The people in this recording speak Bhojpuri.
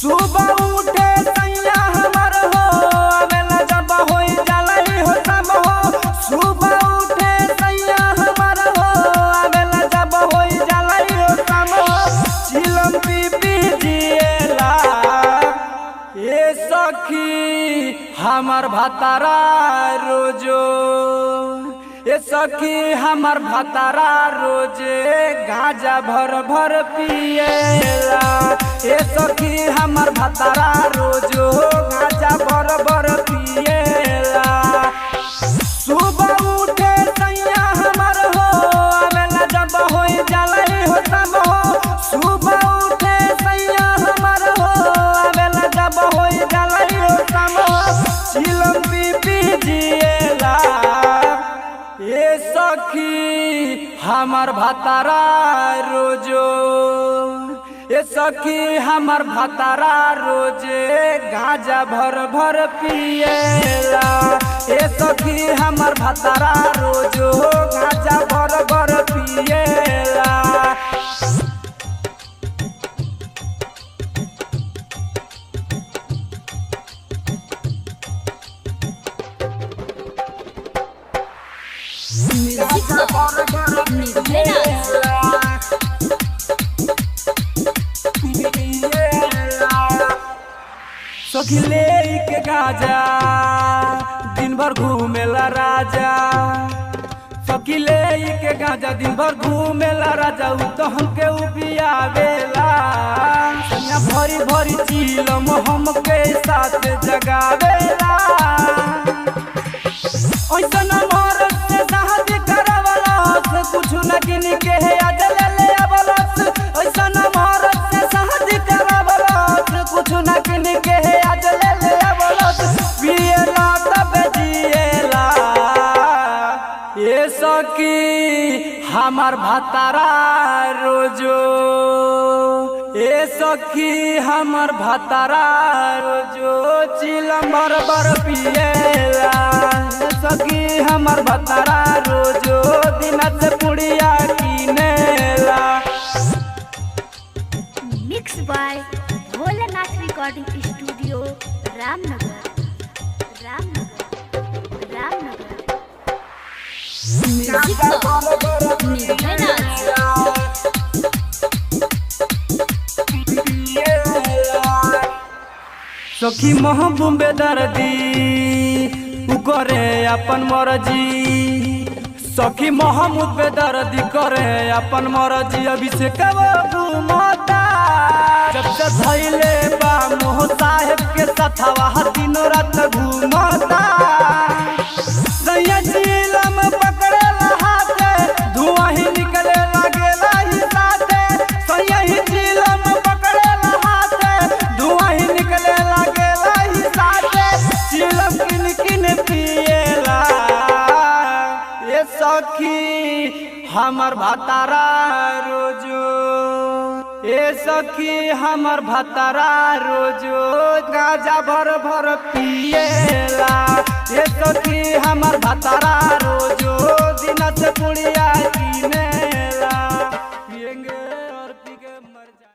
सुबह उठे सैया हमर हो आवेला जब होई जालई हो सब हो। सुबह उठे सैया हमर हो आवेला जब होई जालई हो सब हो। चिलम पी पी जिएला ए सखी हमर भतारा रोजो ए सखी हमर भतारा रोजे गांजा भर भर पिएला। ए सखी हमर भतारा रोजो गांजा भर भर पिएला। सुबह उठे सैया हमर हो आवेला जब होई जालई हो सब हो। सुबह उठे सैया हमर हो आवेला जब होई जालई हो सब हो। चिलम पी पी जिएला ए सखी हमर भतारा रोजो ए सखी हमर भतारा रोजे गांजा भर भर पिएला। ए सखी हमर भतारा रोजो गांजा भर भर पिएला। सखी ले के गाजा दिन भर घूमेला राजा। सखी ले के गाजा दिन भर घूमेला राजा। उ तो हमके उबियावेला भरी भरी चिलम हमके साथ जगावेला। ऐसन मरद से शादी करवला से कुछ न गिन के याद ले आवलस। ऐसन मरद से शादी करवला से कुछ न गिन के याद ले आवलस। पिएला तब जिएला ए सखी हमर भतारा रोजो ए सखी हमर भतारा रोजो चिलम भर भर पिएला। सखी हमर भतारा रोजो दिन से पुड़िया किनेला। Mix by Bholenath recording studio Ramnagar Ramnagar Ramnagar. सखी महबूब दर्दी करे अपन मर्जी। सखी महमूद दर्दी करे अपन मर्जी। अभिषेक घूमता जब से धैले बा मोह साहेब के सथवा दिनों रात घूमता। चिलम पकड़ेला हाथे धुआं ही निकले लागेला ही साथे। सही चिलम पकड़ेला हाथे धुआं ही निकले लागेला ही साथे। चिलम किन किन पिएला ए सखी हमर भतारा रोजो ए सखी हमर भतारा रोजो गांजा भर भर पिएला। ए सखी हमर भतारा रोजो दिन से पुड़िया